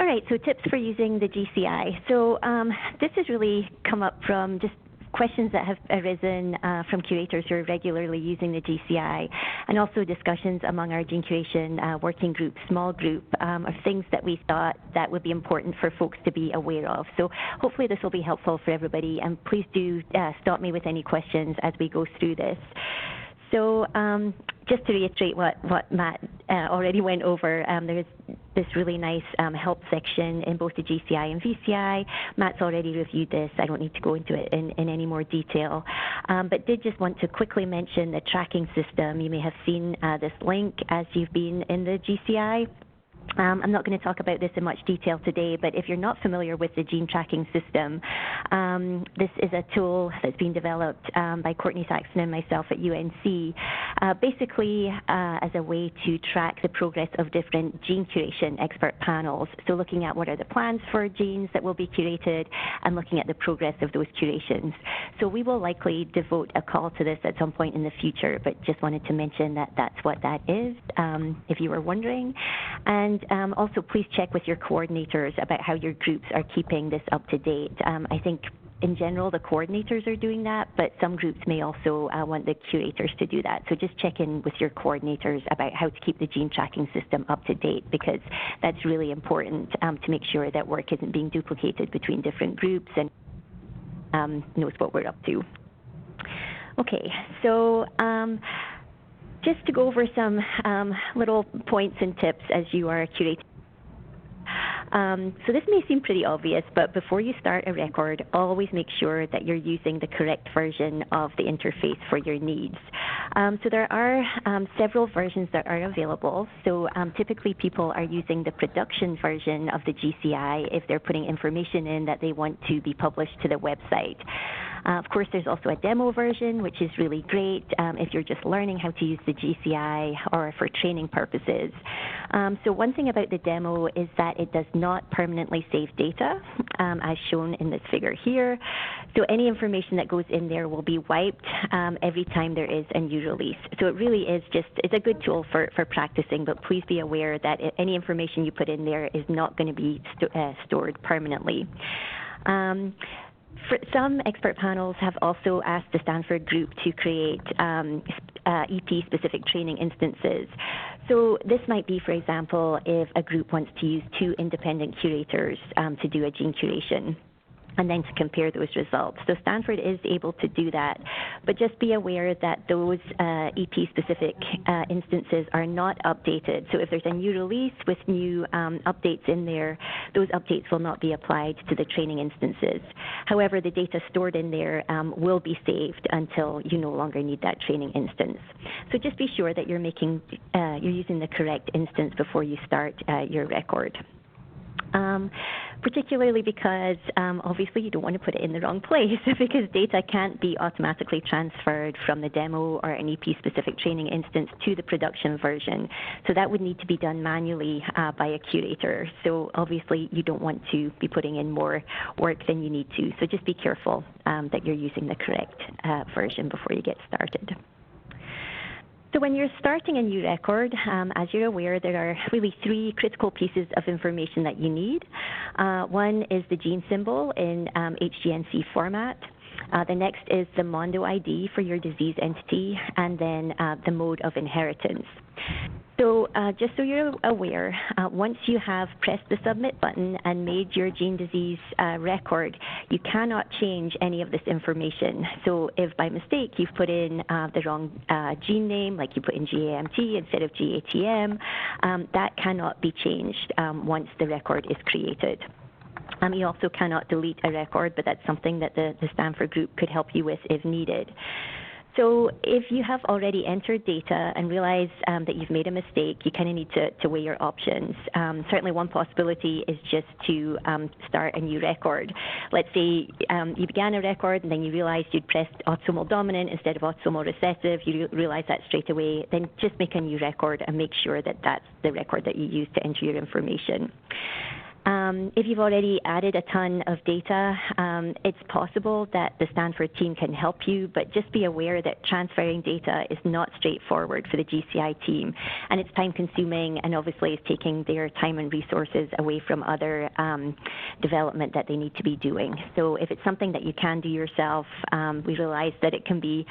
All right, so tips for using the GCI. So this has really come up from just questions that have arisen from curators who are regularly using the GCI, and also discussions among our gene curation working group, small group, of things that we thought that would be important for folks to be aware of. So hopefully this will be helpful for everybody, and please do stop me with any questions as we go through this. So just to reiterate what Matt already went over, there is this really nice help section in both the GCI and VCI. Matt's already reviewed this. I don't need to go into it in any more detail, but did just want to quickly mention the tracking system. You may have seen this link as you've been in the GCI. I'm not going to talk about this in much detail today, but if you're not familiar with the gene tracking system, this is a tool that's been developed by Courtney Saxon and myself at UNC, basically as a way to track the progress of different gene curation expert panels. So looking at what are the plans for genes that will be curated and looking at the progress of those curations. So we will likely devote a call to this at some point in the future, but just wanted to mention that that's what that is, if you were wondering. And also, please check with your coordinators about how your groups are keeping this up to date. I think in general, the coordinators are doing that, but some groups may also want the curators to do that. So just check in with your coordinators about how to keep the gene tracking system up to date, because that's really important to make sure that work isn't being duplicated between different groups and knows what we're up to. Okay, so just to go over some little points and tips as you are curating. So this may seem pretty obvious, but before you start a record, always make sure that you're using the correct version of the interface for your needs. So there are several versions that are available. So typically people are using the production version of the GCI if they're putting information in that they want to be published to the website. Of course, there's also a demo version, which is really great if you're just learning how to use the GCI or for training purposes. So one thing about the demo is that it does not permanently save data, as shown in this figure here. So any information that goes in there will be wiped every time there is a new release. So it really is just, it's a good tool for practicing, but please be aware that any information you put in there is not going to be stored permanently. Some expert panels have also asked the Stanford group to create EP-specific training instances. So this might be, for example, if a group wants to use 2 independent curators to do a gene curation, and then to compare those results. So Stanford is able to do that, but just be aware that those EP-specific instances are not updated. So if there's a new release with new updates in there, those updates will not be applied to the training instances. However, the data stored in there will be saved until you no longer need that training instance. So just be sure that you're using the correct instance before you start your record. Particularly because obviously you don't want to put it in the wrong place because data can't be automatically transferred from the demo or an EP-specific training instance to the production version. So that would need to be done manually by a curator. So obviously you don't want to be putting in more work than you need to. So just be careful that you're using the correct version before you get started. So when you're starting a new record, as you're aware, there are really 3 critical pieces of information that you need. One is the gene symbol in HGNC format. The next is the Mondo ID for your disease entity, and then the mode of inheritance. So just so you're aware, once you have pressed the submit button and made your gene disease record, you cannot change any of this information. So if by mistake you've put in the wrong gene name, like you put in GAMT instead of GATM, that cannot be changed once the record is created. You also cannot delete a record, but that's something that the Stanford group could help you with if needed. So if you have already entered data and realize that you've made a mistake, you kind of need to weigh your options. Certainly one possibility is just to start a new record. Let's say you began a record and then you realized you'd pressed autosomal dominant instead of autosomal recessive. You realize that straight away. Then just make a new record and make sure that that's the record that you use to enter your information. If you've already added a ton of data, it's possible that the Stanford team can help you, but just be aware that transferring data is not straightforward for the GCI team, and it's time-consuming, and obviously is taking their time and resources away from other development that they need to be doing. So if it's something that you can do yourself, we realize that it can be,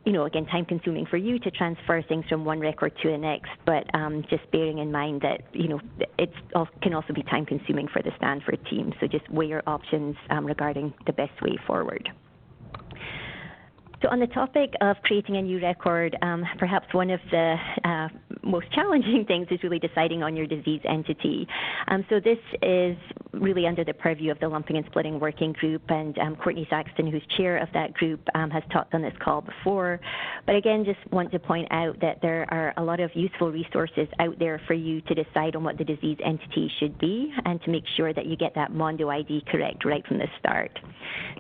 again, time-consuming for you to transfer things from one record to the next, but just bearing in mind that, it can also be time-consuming for the Stanford team. So just weigh your options regarding the best way forward. So on the topic of creating a new record, perhaps one of the most challenging things is really deciding on your disease entity. So this is really under the purview of the Lumping and Splitting Working Group, and Courtney Saxton, who's chair of that group, has talked on this call before. But again, just want to point out that there are a lot of useful resources out there for you to decide on what the disease entity should be, and to make sure that you get that Mondo ID correct right from the start.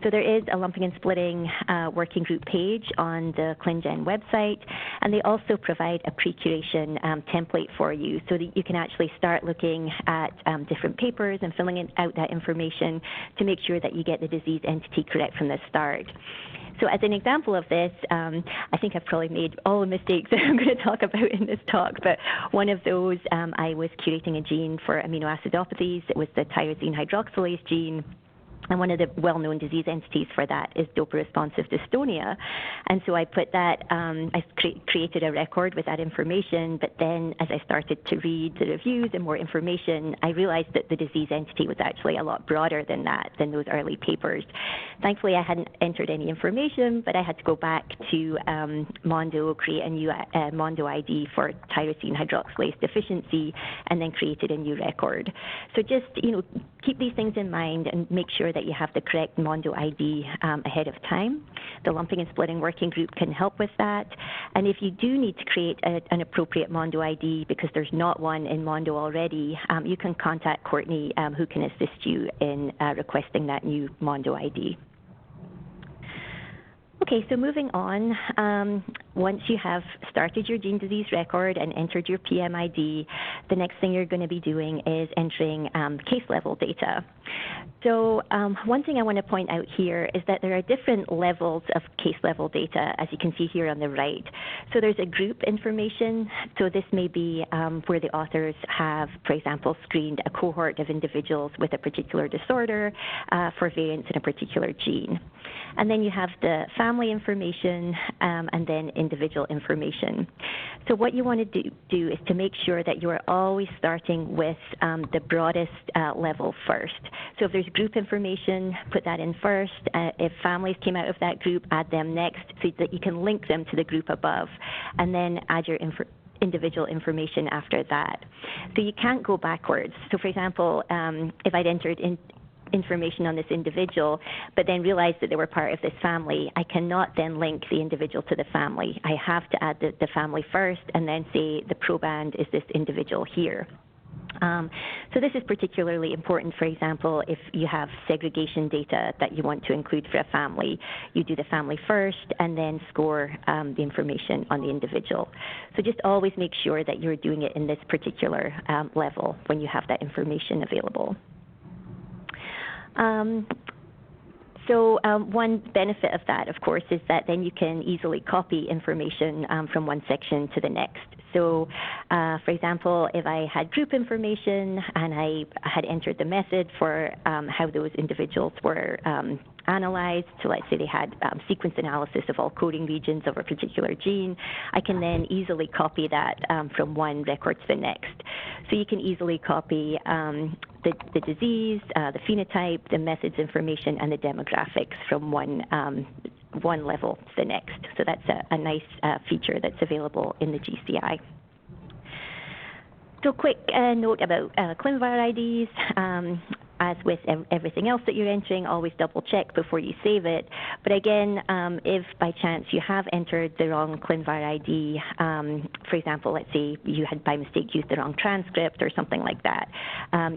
So there is a Lumping and Splitting Working Group page on the ClinGen website, and they also provide a pre-curation template for you, so that you can actually start looking at different papers and filling out that information to make sure that you get the disease entity correct from the start. So as an example of this, I think I've probably made all the mistakes that I'm going to talk about in this talk, but one of those, I was curating a gene for amino acidopathies. It was the tyrosine hydroxylase gene. And one of the well-known disease entities for that is dopa-responsive dystonia. And so I put that, I created a record with that information, but then as I started to read the reviews and more information, I realized that the disease entity was actually a lot broader than that, than those early papers. Thankfully, I hadn't entered any information, but I had to go back to Mondo, create a new Mondo ID for tyrosine hydroxylase deficiency, and then created a new record. So just, keep these things in mind and make sure that you have the correct Mondo ID ahead of time. The Lumping and Splitting Working Group can help with that. And if you do need to create an appropriate Mondo ID because there's not one in Mondo already, you can contact Courtney, who can assist you in requesting that new Mondo ID. Okay, so moving on, once you have started your gene disease record and entered your PMID, the next thing you're going to be doing is entering case level data. So one thing I want to point out here is that there are different levels of case level data, as you can see here on the right. So there's a group information. So this may be where the authors have, for example, screened a cohort of individuals with a particular disorder for variants in a particular gene. And then you have the family information and then individual information. So what you want to do is to make sure that you are always starting with the broadest level first. So if there's group information, put that in first. If families came out of that group, add them next so that you can link them to the group above, and then add your individual information after that. So you can't go backwards. So for example, if I'd entered in information on this individual, but then realized that they were part of this family, I cannot then link the individual to the family. I have to add the family first and then say the proband is this individual here. So this is particularly important, for example, if you have segregation data that you want to include for a family. You do the family first and then score the information on the individual. So just always make sure that you're doing it in this particular level when you have that information available. So one benefit of that, of course, is that then you can easily copy information from one section to the next. So, for example, if I had group information and I had entered the method for how those individuals were analyzed, so let's say they had sequence analysis of all coding regions of a particular gene, I can then easily copy that from one record to the next. So you can easily copy the disease, the phenotype, the methods information, and the demographics from one level to the next. So that's a nice feature that's available in the GCI. So quick note about ClinVar IDs. As with everything else that you're entering, always double check before you save it. But again, if by chance you have entered the wrong ClinVar ID, for example, let's say you had by mistake used the wrong transcript or something like that,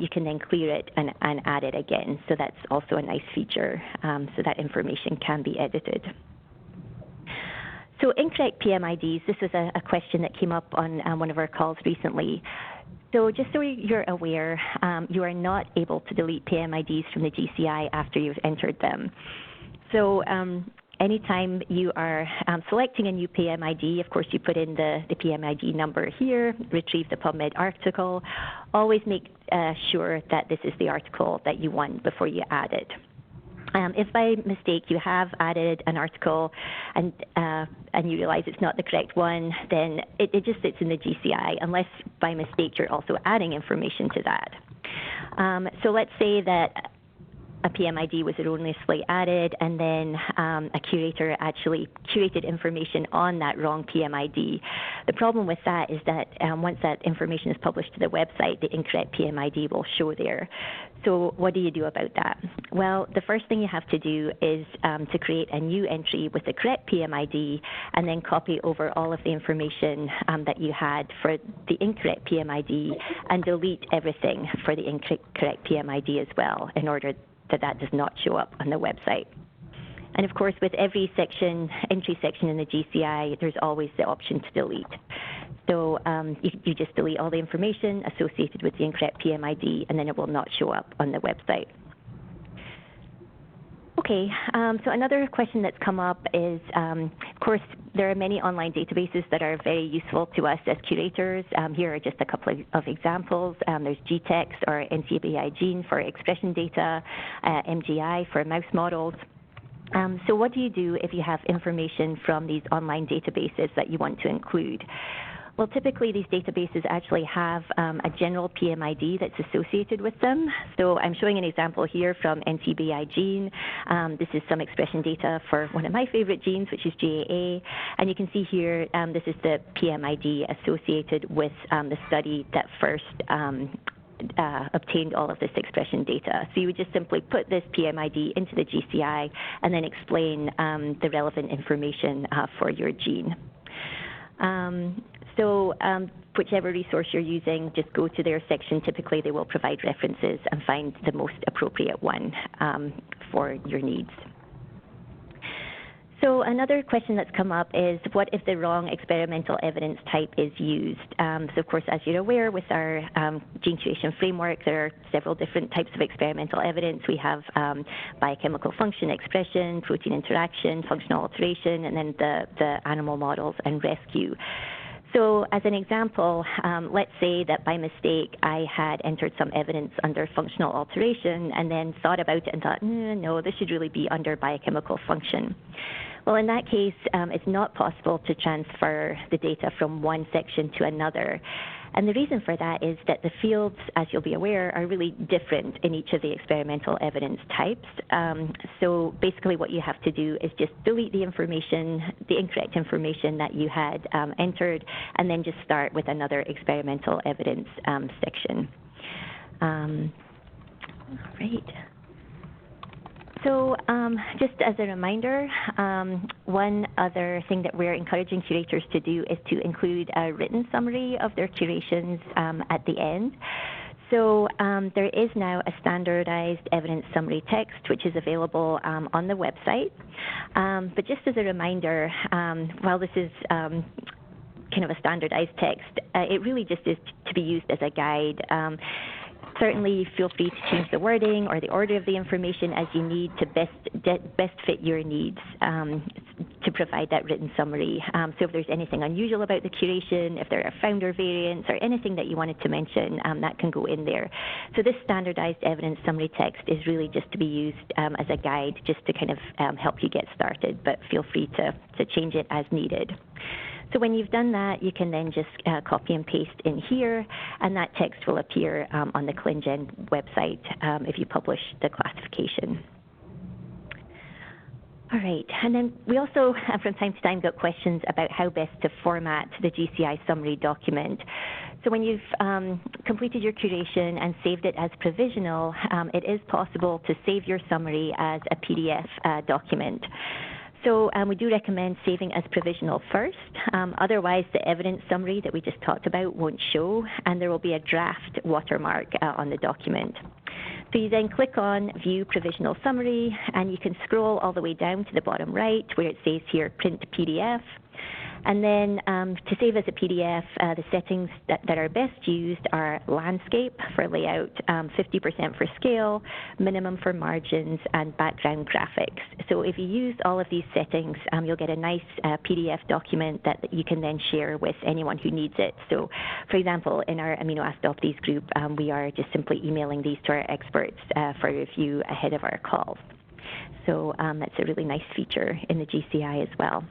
you can then clear it and add it again. So that's also a nice feature, so that information can be edited. So incorrect PMIDs, this was a question that came up on one of our calls recently. So just so you're aware, you are not able to delete PMIDs from the GCI after you've entered them. So anytime you are selecting a new PMID, of course, you put in the PMID number here, retrieve the PubMed article. Always make sure that this is the article that you want before you add it. If by mistake you have added an article and you realize it's not the correct one, then it just sits in the GCI, unless by mistake you're also adding information to that. So let's say that a PMID was erroneously added, and then a curator actually curated information on that wrong PMID. The problem with that is that once that information is published to the website, the incorrect PMID will show there. So what do you do about that? Well, the first thing you have to do is to create a new entry with the correct PMID, and then copy over all of the information that you had for the incorrect PMID, and delete everything for the incorrect PMID as well, in order that does not show up on the website. And of course, with every entry section in the GCI, there's always the option to delete. So you just delete all the information associated with the incorrect PMID, and then it will not show up on the website. Okay, so another question that's come up is, of course, there are many online databases that are very useful to us as curators. Here are just a couple of examples. There's GTEx or NCBI Gene for expression data, MGI for mouse models. So what do you do if you have information from these online databases that you want to include? Well, typically these databases actually have a general PMID that's associated with them. So I'm showing an example here from NCBI Gene. This is some expression data for one of my favorite genes, which is GAA. And you can see here, this is the PMID associated with the study that first obtained all of this expression data. So you would just simply put this PMID into the GCI and then explain the relevant information for your gene. So whichever resource you're using, just go to their section. Typically, they will provide references and find the most appropriate one for your needs. So another question that's come up is, what if the wrong experimental evidence type is used? So of course, as you're aware, with our gene curation framework, there are several different types of experimental evidence. We have biochemical function, expression, protein interaction, functional alteration, and then the animal models and rescue. So as an example, let's say that by mistake I had entered some evidence under functional alteration and then thought about it and thought, no, this should really be under biochemical function. Well, in that case, it's not possible to transfer the data from one section to another. And the reason for that is that the fields, as you'll be aware, are really different in each of the experimental evidence types. So basically what you have to do is just delete the information, the incorrect information that you had entered, and then just start with another experimental evidence section. All right. So just as a reminder, one other thing that we're encouraging curators to do is to include a written summary of their curations at the end. So there is now a standardized evidence summary text, which is available on the website. But just as a reminder, while this is kind of a standardized text, it really just is to be used as a guide. Certainly feel free to change the wording or the order of the information as you need to best fit your needs to provide that written summary. So if there's anything unusual about the curation, if there are founder variants or anything that you wanted to mention, that can go in there. So this standardized evidence summary text is really just to be used as a guide, just to kind of help you get started, but feel free to change it as needed. So when you've done that, you can then just copy and paste in here, and that text will appear on the ClinGen website if you publish the classification. All right, and then we also, from time to time, got questions about how best to format the GCI summary document. So when you've completed your curation and saved it as provisional, it is possible to save your summary as a PDF document. So we do recommend saving as provisional first. Otherwise, the evidence summary that we just talked about won't show, and there will be a draft watermark on the document. So you then click on View Provisional Summary, and you can scroll all the way down to the bottom right where it says here Print PDF. And then to save as a PDF, the settings that are best used are landscape for layout, 50% for scale, minimum for margins, and background graphics. So if you use all of these settings, you'll get a nice PDF document that you can then share with anyone who needs it. So, for example, in our aminoacidopathies group, we are just simply emailing these to our experts for review ahead of our calls. So that's a really nice feature in the GCI as well.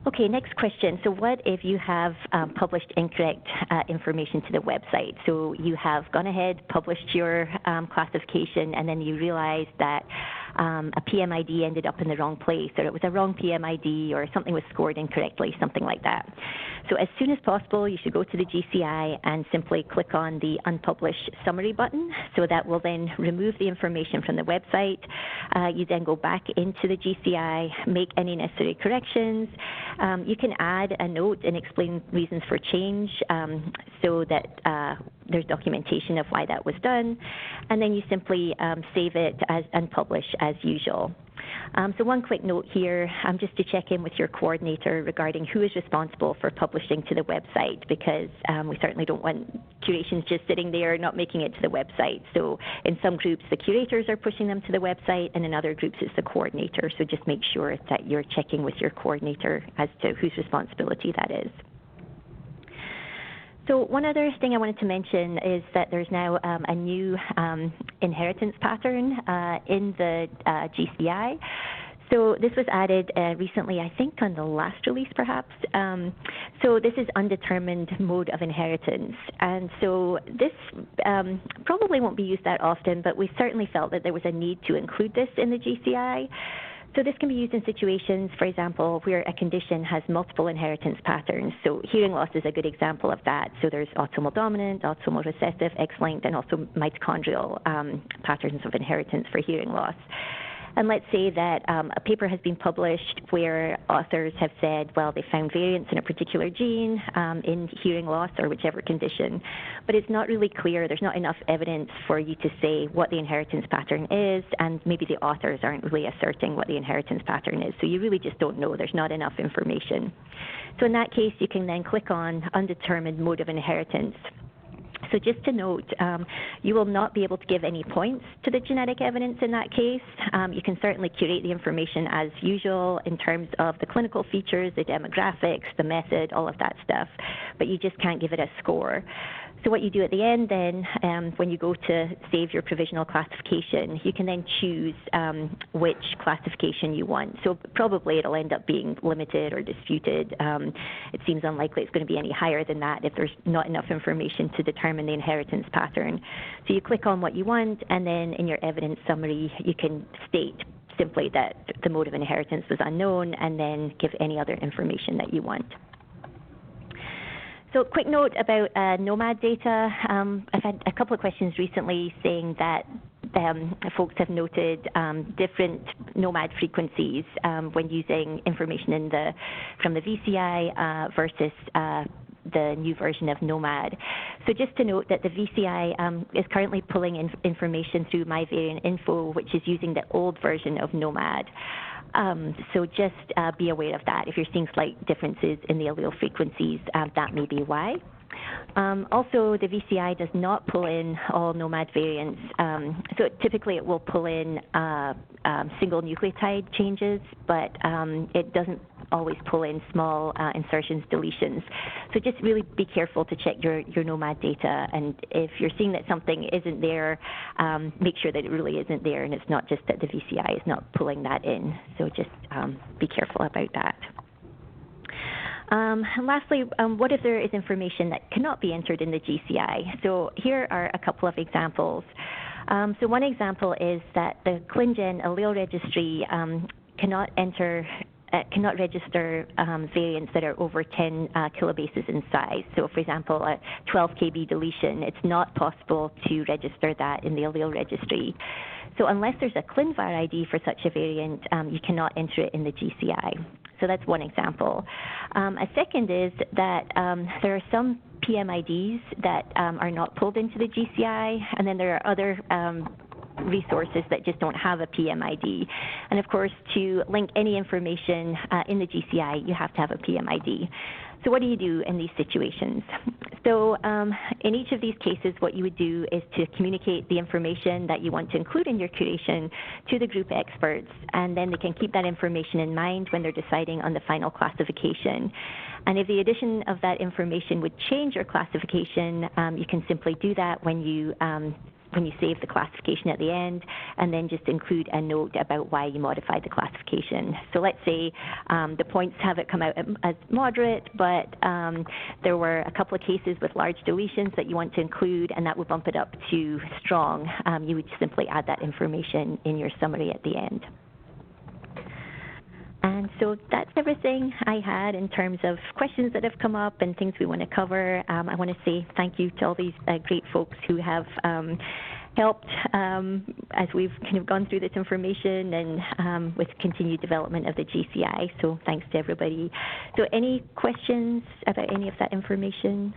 Okay, next question. So what if you have published incorrect information to the website? So you have gone ahead, published your classification, and then you realize that a PMID ended up in the wrong place, or it was a wrong PMID, or something was scored incorrectly, something like that. So as soon as possible, you should go to the GCI and simply click on the Unpublished Summary button. So that will then remove the information from the website. You then go back into the GCI, make any necessary corrections. You can add a note and explain reasons for change so that there's documentation of why that was done. And then you simply save it as unpublish as usual. So one quick note here, just to check in with your coordinator regarding who is responsible for publishing to the website, because we certainly don't want curations just sitting there not making it to the website. So in some groups, the curators are pushing them to the website, and in other groups, it's the coordinator. So just make sure that you're checking with your coordinator as to whose responsibility that is. So one other thing I wanted to mention is that there's now a new inheritance pattern in the GCI. So this was added recently, I think on the last release perhaps. So this is undetermined mode of inheritance. And so this probably won't be used that often, but we certainly felt that there was a need to include this in the GCI. So this can be used in situations, for example, where a condition has multiple inheritance patterns. So hearing loss is a good example of that. So there's autosomal dominant, autosomal recessive, X-linked, and also mitochondrial patterns of inheritance for hearing loss. And let's say that a paper has been published where authors have said, well, they found variants in a particular gene in hearing loss or whichever condition, but it's not really clear. There's not enough evidence for you to say what the inheritance pattern is, and maybe the authors aren't really asserting what the inheritance pattern is. So you really just don't know. There's not enough information. So in that case, you can then click on Undetermined Mode of Inheritance. So just to note, you will not be able to give any points to the genetic evidence in that case. You can certainly curate the information as usual in terms of the clinical features, the demographics, the method, all of that stuff, but you just can't give it a score. So what you do at the end then, when you go to save your provisional classification, you can then choose which classification you want. So probably it'll end up being limited or disputed. It seems unlikely it's going to be any higher than that if there's not enough information to determine the inheritance pattern. So you click on what you want, and then in your evidence summary, you can state simply that the mode of inheritance was unknown, and then give any other information that you want. So quick note about gnomAD data. I've had a couple of questions recently saying that folks have noted different gnomAD frequencies when using information from the VCI versus the new version of gnomAD. So just to note that the VCI is currently pulling information through MyVariantInfo, which is using the old version of gnomAD. So just be aware of that. If you're seeing slight differences in the allele frequencies, that may be why. Also, the VCI does not pull in all gnomAD variants. So typically it will pull in single nucleotide changes, but it doesn't always pull in small insertions, deletions. So just really be careful to check your gnomAD data, and if you're seeing that something isn't there, make sure that it really isn't there, and it's not just that the VCI is not pulling that in. So just be careful about that. And lastly, what if there is information that cannot be entered in the GCI? So here are a couple of examples. So one example is that the ClinGen allele registry cannot register variants that are over 10 kilobases in size. So, for example, a 12 kb deletion, it's not possible to register that in the allele registry. So unless there's a ClinVar ID for such a variant, you cannot enter it in the GCI. So that's one example. A second is that there are some PMIDs that are not pulled into the GCI, and then there are other resources that just don't have a PMID. And of course, to link any information in the GCI, you have to have a PMID. So what do you do in these situations? So in each of these cases, what you would do is to communicate the information that you want to include in your curation to the group experts, and then they can keep that information in mind when they're deciding on the final classification. And if the addition of that information would change your classification, you can simply do that when you save the classification at the end, and then just include a note about why you modified the classification. So let's say the points have it come out as moderate, but there were a couple of cases with large deletions that you want to include, and that would bump it up to strong. You would simply add that information in your summary at the end. And so that's everything I had in terms of questions that have come up and things we want to cover. I want to say thank you to all these great folks who have helped as we've kind of gone through this information and with continued development of the GCI. So thanks to everybody. So any questions about any of that information?